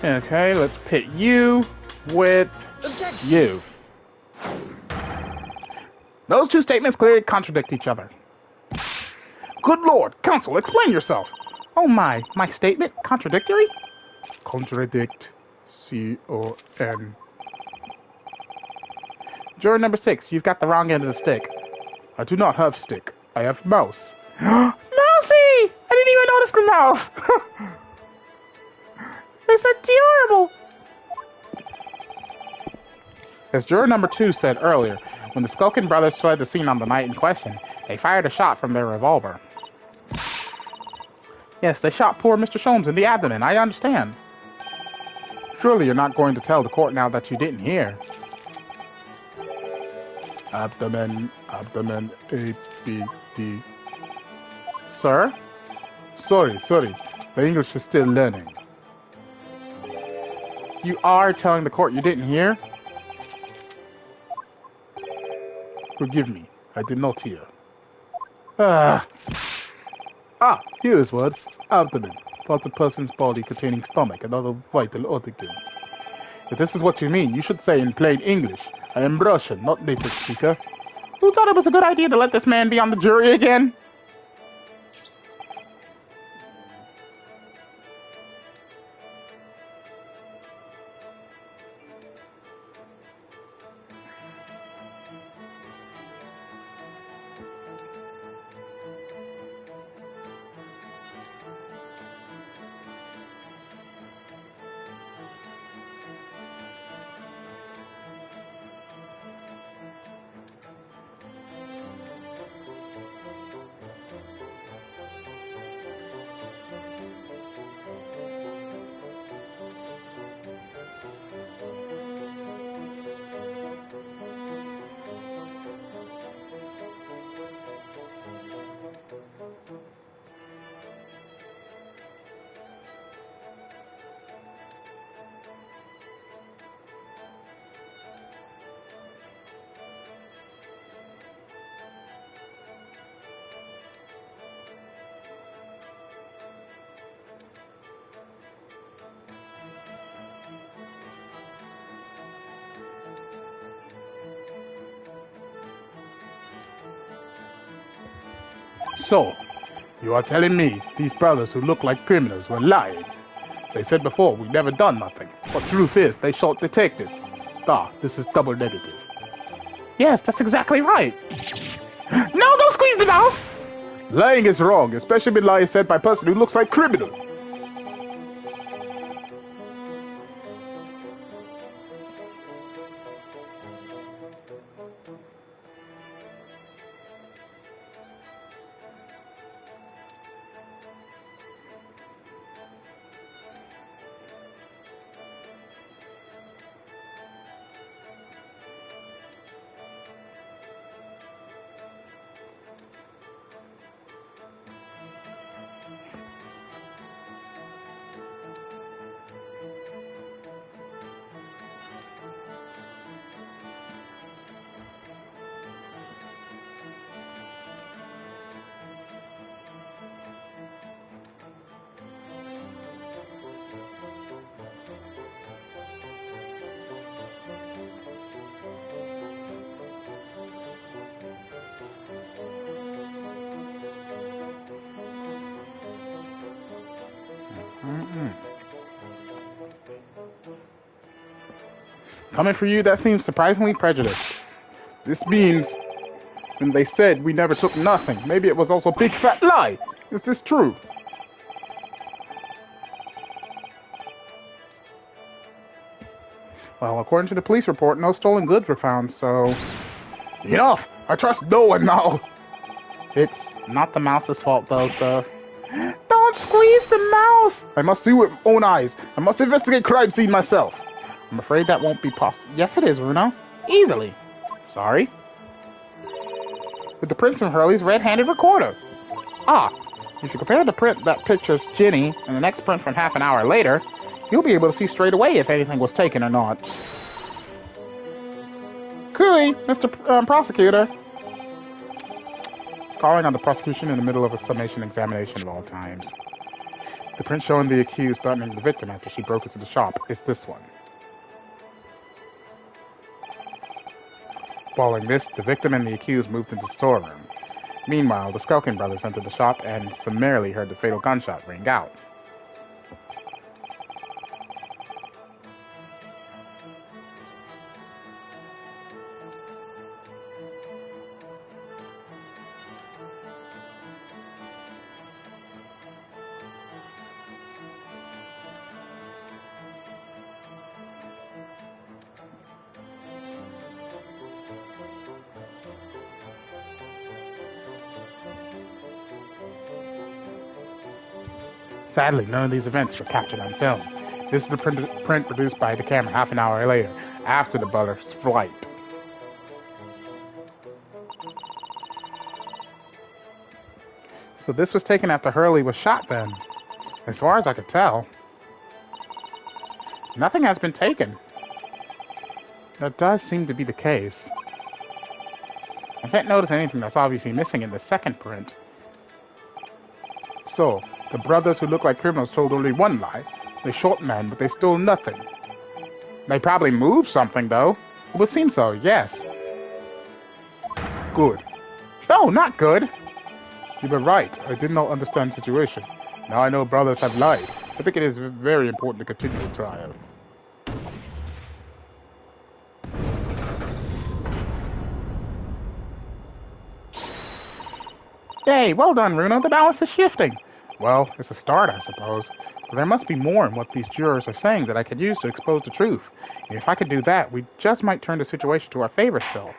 Okay, let's pit you with Objection. you. Those 2 statements clearly contradict each other. Good lord, counsel, explain yourself. Oh my statement contradictory? Contradict. C-O-N. Juror number 6, you've got the wrong end of the stick. I do not have stick. I have mouse. Mousy! I didn't even notice the mouse! It's adorable! As juror number 2 said earlier, when the Skulkin brothers fled the scene on the night in question, they fired a shot from their revolver. Yes, they shot poor Mr. Sholmes in the abdomen, I understand. Surely you're not going to tell the court now that you didn't hear. Abdomen, A, B, D. Sir? Sorry. The English is still learning. You are telling the court you didn't hear? Forgive me, I did not hear. Here is word. Abdomen. Part of a person's body containing stomach and other vital organs. If this is what you mean, you should say in plain English, I am Russian, not native speaker. Who thought it was a good idea to let this man be on the jury again? So, you are telling me these brothers who look like criminals were lying? They said before we've never done nothing, but truth is they shot detectives. This is double negative. Yes, that's exactly right. No, don't squeeze the mouse! Lying is wrong, especially when lie is said by a person who looks like criminal. Coming for you, that seems surprisingly prejudiced. This means when they said we never took nothing, maybe it was also a big fat lie. Is this true? Well, according to the police report, no stolen goods were found, so... Enough! I trust no one now! It's not the mouse's fault, though, so... Don't squeeze the mouse! I must see with my own eyes. I must investigate crime scene myself. I'm afraid that won't be possible. Yes, it is, Runo. Easily. Sorry. With the prints from Hurley's red-handed recorder. Ah, if you compare the print that pictures Ginny and the next print from half an hour later, you'll be able to see straight away if anything was taken or not. Cooey, Mr. Prosecutor. Calling on the prosecution in the middle of a summation examination of all times. The print showing the accused threatening the victim after she broke into the shop is this one. Following this, the victim and the accused moved into the storeroom. Meanwhile, the Skulkin brothers entered the shop and summarily heard the fatal gunshot ring out. Sadly, none of these events were captured on film. This is the print produced by the camera half an hour later, after the brother's flight. So this was taken after Hurley was shot then. As far as I could tell. Nothing has been taken. That does seem to be the case. I can't notice anything that's obviously missing in the second print. So, the brothers who look like criminals told only one lie. They shot men, but they stole nothing. They probably moved something, though. It would seem so, yes. Good. No, not good. You were right. I did not understand the situation. Now I know brothers have lied. I think it is very important to continue the trial. Yay, well done, Runo. The balance is shifting. Well, it's a start, I suppose. But there must be more in what these jurors are saying that I could use to expose the truth. And if I could do that, we just might turn the situation to our favor still.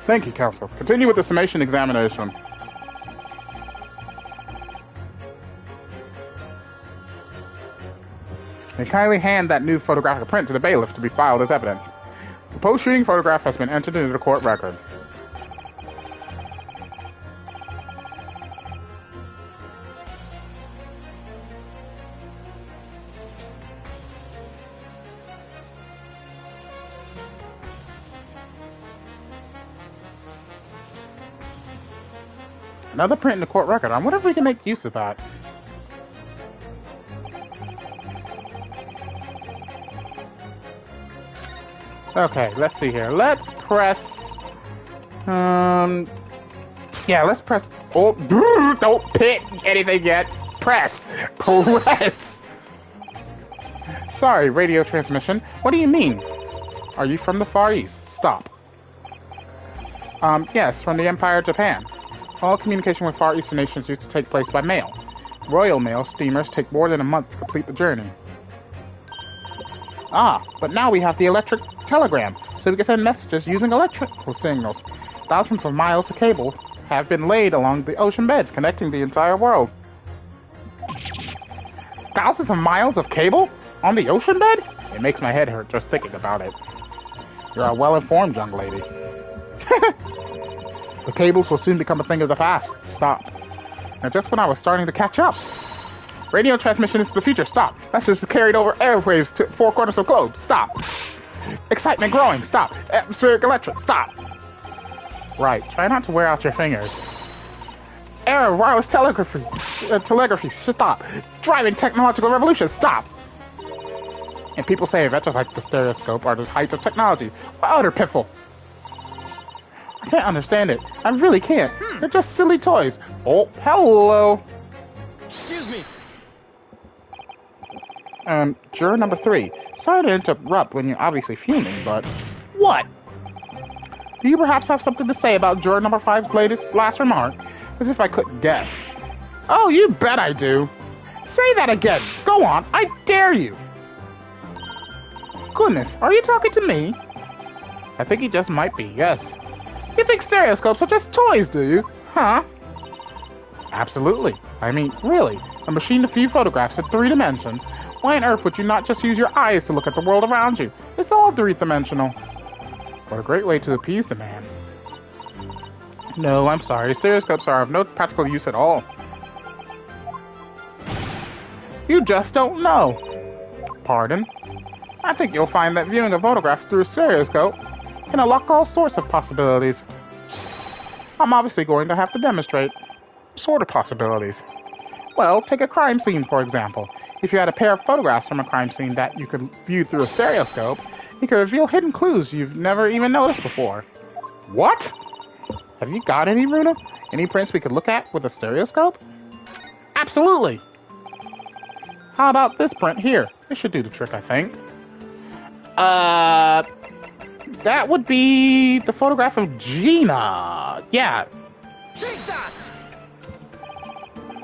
Thank you, Counsel. Continue with the summation examination. They kindly hand that new photographic print to the bailiff to be filed as evidence. The post-shooting photograph has been entered into the court record. Another print in the court record. I wonder if we can make use of that. Okay, let's see here. Let's press... Yeah, let's press... Oh, don't pick anything yet. Press. Press. Sorry, radio transmission. What do you mean? Are you from the Far East? Stop. Yes, from the Empire of Japan. All communication with Far Eastern nations used to take place by mail. Royal Mail steamers take more than a month to complete the journey. Ah, but now we have the electric telegram, so we can send messages using electrical signals. Thousands of miles of cable have been laid along the ocean beds, connecting the entire world. Thousands of miles of cable? On the ocean bed? It makes my head hurt just thinking about it. You're a well-informed young lady. The cables will soon become a thing of the past. Stop. Now, just when I was starting to catch up. Radio transmission is the future. Stop. That's just carried over airwaves to 4 corners of globe. Stop. Excitement growing, stop. Atmospheric electric, stop. Right, try not to wear out your fingers. Error, wireless telegraphy, stop. Driving technological revolution, stop. And people say inventions like the stereoscope are the height of technology. What utter piffle. I can't understand it. I really can't. They're just silly toys. Oh, hello. Excuse me. Juror number 3. Sorry to interrupt when you're obviously fuming, but... What? Do you perhaps have something to say about juror number 5's last remark? As if I couldn't guess. Oh, you bet I do. Say that again. Go on. I dare you. Goodness, are you talking to me? I think he just might be, yes. You think stereoscopes are just toys, do you? Huh? Absolutely. I mean, really. A machine to view photographs in 3 dimensions. Why on earth would you not just use your eyes to look at the world around you? It's all 3-dimensional. What a great way to appease the man. No, I'm sorry. Stereoscopes are of no practical use at all. You just don't know. Pardon? I think you'll find that viewing a photograph through a stereoscope can unlock all sorts of possibilities. I'm obviously going to have to demonstrate sort of possibilities. Well, take a crime scene, for example. If you had a pair of photographs from a crime scene that you could view through a stereoscope, you could reveal hidden clues you've never even noticed before. What? Have you got any, Runa? Any prints we could look at with a stereoscope? Absolutely! How about this print here? This should do the trick, I think. That would be the photograph of Gina. Yeah. Take that!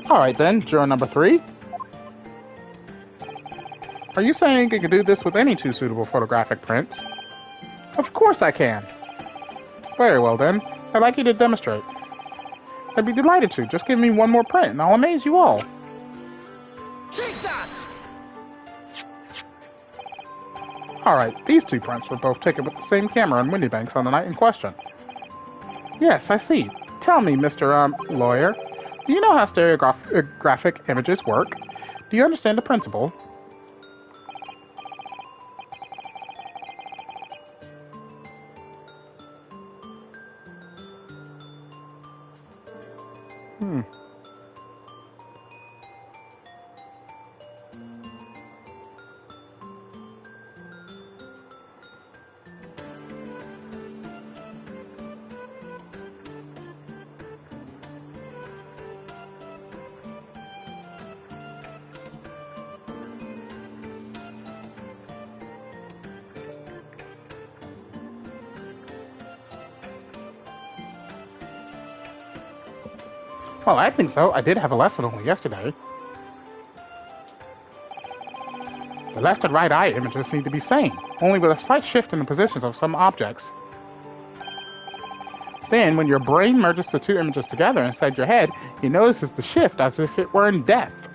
Alright then, juror number 3. Are you saying you can do this with any 2 suitable photographic prints? Of course I can. Very well then. I'd like you to demonstrate. I'd be delighted to. Just give me one more print and I'll amaze you all. Take that! Alright, these 2 prints were both taken with the same camera in Windy Banks on the night in question. Yes, I see. Tell me, Mr. Lawyer, do you know how stereographic images work? Do you understand the principle? Well, I think so. I did have a lesson only yesterday. The left and right eye images need to be same, only with a slight shift in the positions of some objects. Then, when your brain merges the 2 images together inside your head, you notice the shift as if it were in depth.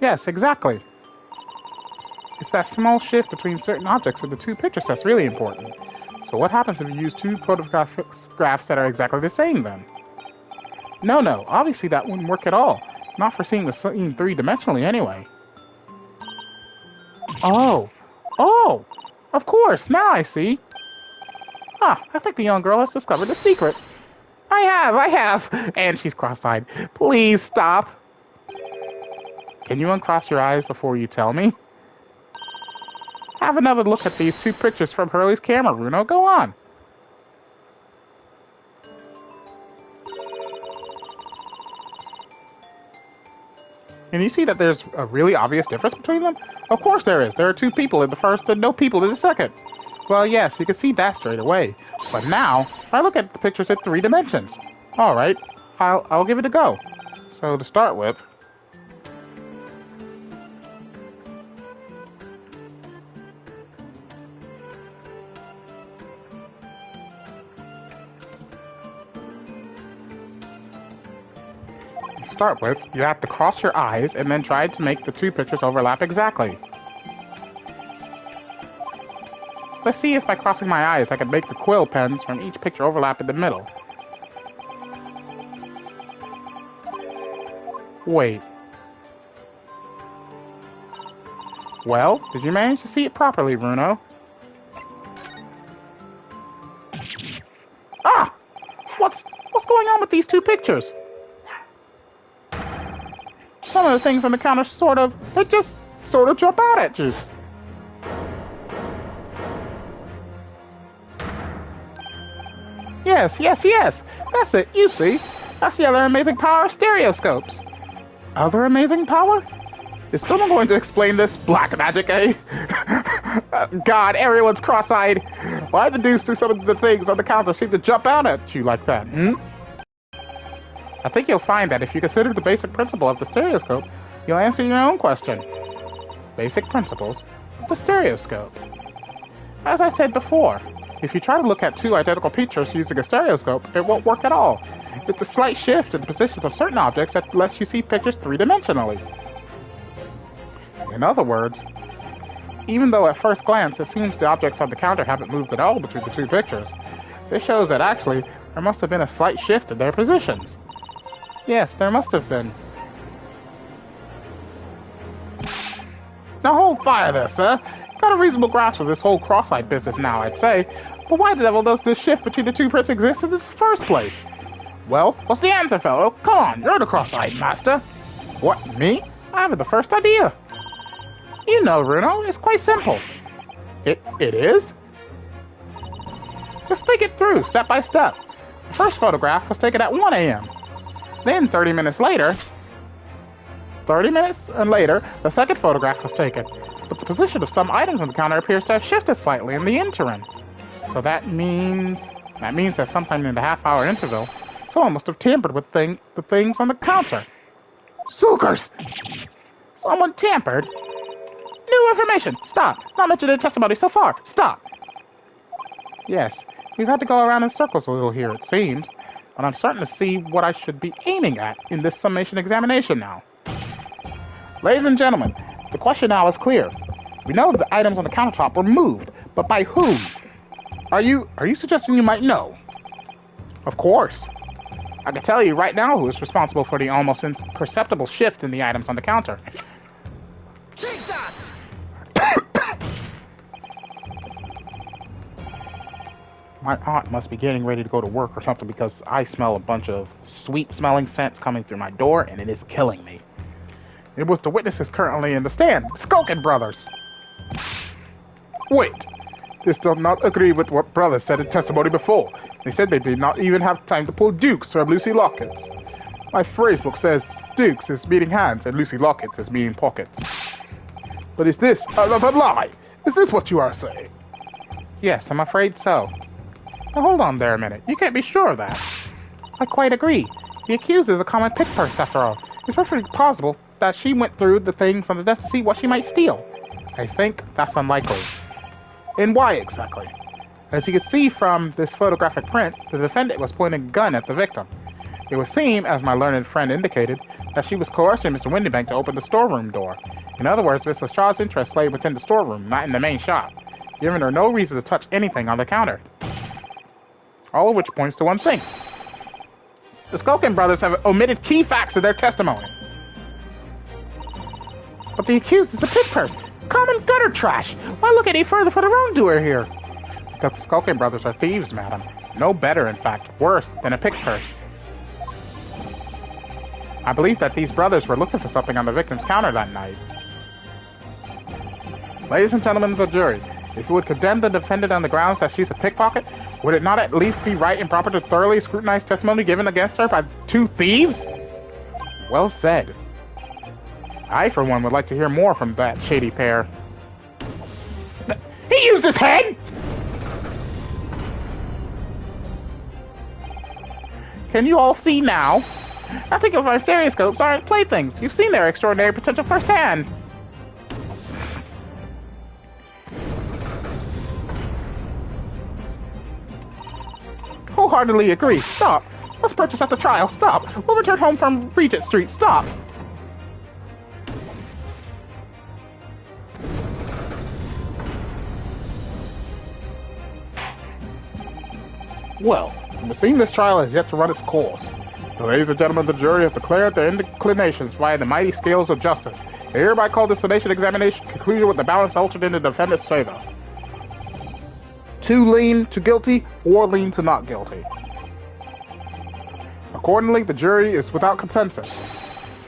Yes, exactly. It's that small shift between certain objects in the 2 pictures that's really important. So what happens if you use 2 photographs that are exactly the same then? No, obviously that wouldn't work at all. Not for seeing the scene 3-dimensionally anyway. Oh, of course, now I see. Ah, I think the young girl has discovered the secret. I have, and she's cross-eyed. Please stop. Can you uncross your eyes before you tell me? Have another look at these 2 pictures from Hurley's camera, Bruno. Go on. And you see that there's a really obvious difference between them? Of course there is. There are 2 people in the first and no people in the second. Well, yes, you can see that straight away. But now, I look at the pictures in 3 dimensions. Alright, I'll give it a go. So to start with, you have to cross your eyes and then try to make the 2 pictures overlap exactly. Let's see if by crossing my eyes I can make the quill pens from each picture overlap in the middle. Wait. Well, did you manage to see it properly, Bruno? Ah! What's going on with these two pictures? Some of the things on the counter they just sort of jump out at you. Yes. That's it, you see. That's the other amazing power of stereoscopes. Other amazing power? Is someone going to explain this? Black magic, eh? God, everyone's cross-eyed. Why the deuce do some of the things on the counter seem to jump out at you like that, I think you'll find that if you consider the basic principle of the stereoscope, you'll answer your own question. Basic principles of the stereoscope. As I said before, if you try to look at two identical pictures using a stereoscope, it won't work at all. It's a slight shift in the positions of certain objects that lets you see pictures three-dimensionally. In other words, even though at first glance it seems the objects on the counter haven't moved at all between the two pictures, this shows that actually there must have been a slight shift in their positions. Yes, there must have been. Now hold fire there, sir. Got a reasonable grasp of this whole cross-eyed business now, I'd say. But why the devil does this shift between the two prints exist in the first place? Well, what's the answer, fellow? Come on, you're the cross-eyed master. What, me? I haven't the first idea. You know, Bruno, it's quite simple. It is? Just think it through, step by step. The first photograph was taken at 1 a.m. Then 30 minutes later, the second photograph was taken. But the position of some items on the counter appears to have shifted slightly in the interim. So that means that sometime in the half-hour interval, someone must have tampered with the things on the counter. Sookers! Someone tampered? New information! Stop! Not mentioned in testimony so far! Stop! Yes, we've had to go around in circles a little here, it seems. But I'm starting to see what I should be aiming at in this summation examination now. Ladies and gentlemen, the question now is clear. We know the items on the countertop were moved, but by whom? Are you suggesting you might know? Of course. I can tell you right now who is responsible for the almost imperceptible shift in the items on the counter. Take that! My aunt must be getting ready to go to work or something because I smell a bunch of sweet-smelling scents coming through my door, and it is killing me. It was the witnesses currently in the stand, the Skulkin brothers. Wait, this does not agree with what brothers said in testimony before. They said they did not even have time to pull Dukes from Lucy Lockets. My phrasebook says Dukes is meaning hands and Lucy Lockets is meaning pockets. But is this a lie? Is this what you are saying? Yes, I'm afraid so. Now hold on there a minute. You can't be sure of that. I quite agree. The accused is a common pick purse after all. It's perfectly possible that she went through the things on the desk to see what she might steal. I think that's unlikely. And why exactly? As you can see from this photographic print, the defendant was pointing a gun at the victim. It would seem, as my learned friend indicated, that she was coercing Mr. Windybank to open the storeroom door. In other words, Miss Lestrade's interest lay within the storeroom, not in the main shop, giving her no reason to touch anything on the counter. All of which points to one thing. The Skulkin brothers have omitted key facts of their testimony. But the accused is a pick purse, common gutter trash. Why look any further for the wrongdoer here? Because the Skulkin brothers are thieves, madam. No better, in fact, worse than a pick purse. I believe that these brothers were looking for something on the victim's counter that night. Ladies and gentlemen of the jury, if you would condemn the defendant on the grounds that she's a pickpocket, would it not at least be right and proper to thoroughly scrutinize testimony given against her by two thieves? Well said. I, for one, would like to hear more from that shady pair. He used his head! Can you all see now? I think of my stereoscopes aren't playthings. You've seen their extraordinary potential firsthand. Wholeheartedly agree. Stop. Let's purchase at the trial. Stop. We'll return home from Regent Street. Stop. Well, it seems this trial has yet to run its course. The ladies and gentlemen of the jury have declared their inclinations via the mighty scales of justice, I hereby call this Summation Examination concluded with the balance altered in the defendant's favor. 2 lean to guilty, 4 lean to not guilty. Accordingly, the jury is without consensus.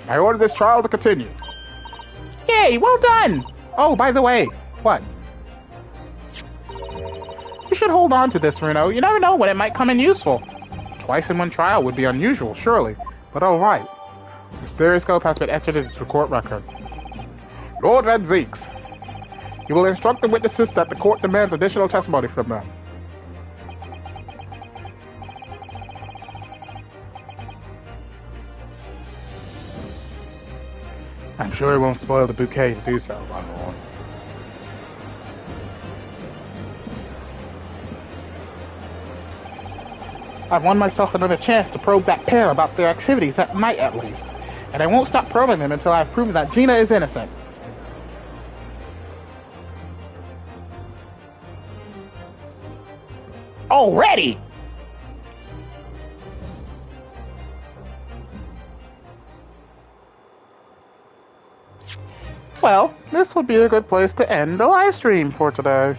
I order this trial to continue. Yay, well done! Oh, by the way, what? You should hold on to this, Runo. You never know when it might come in useful. Twice in one trial would be unusual, surely. But alright. The Stereoscope has been entered into the court record. Lord Red Zeeks, you will instruct the witnesses that the court demands additional testimony from them. I'm sure it won't spoil the bouquet to do so, my lord. I've won myself another chance to probe that pair about their activities at night at least. And I won't stop probing them until I've proven that Gina is innocent. Already! Well, this would be a good place to end the live stream for today.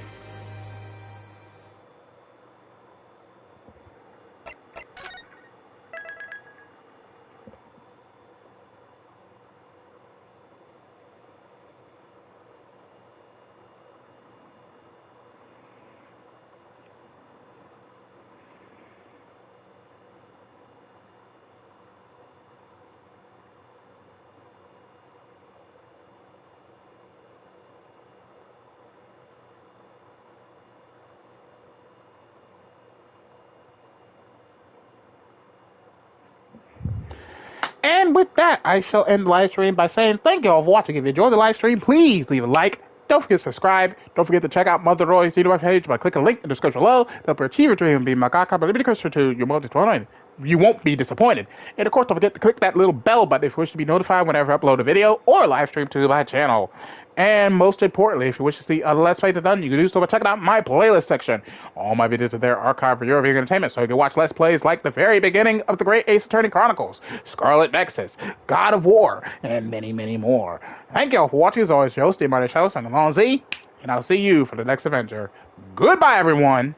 And with that, I shall end the live stream by saying thank you all for watching. If you enjoyed the live stream, please leave a like. Don't forget to subscribe. Don't forget to check out Mother Roy's YouTube page by clicking the link in the description below. They'll achieve your dream and be my God, but let me to you won't be disappointed. And of course, don't forget to click that little bell button if you wish to be notified whenever I upload a video or live stream to my channel. And most importantly, if you wish to see other Let's Plays done, you can do so by checking out my playlist section. All my videos are there archived for your viewing entertainment, so you can watch Let's Plays like the very beginning of the Great Ace Attorney Chronicles, Scarlet Nexus, God of War, and many, many more. Thank you all for watching. As always, your host, the Marty Show, signing along Z, and I'll see you for the next adventure. Goodbye, everyone!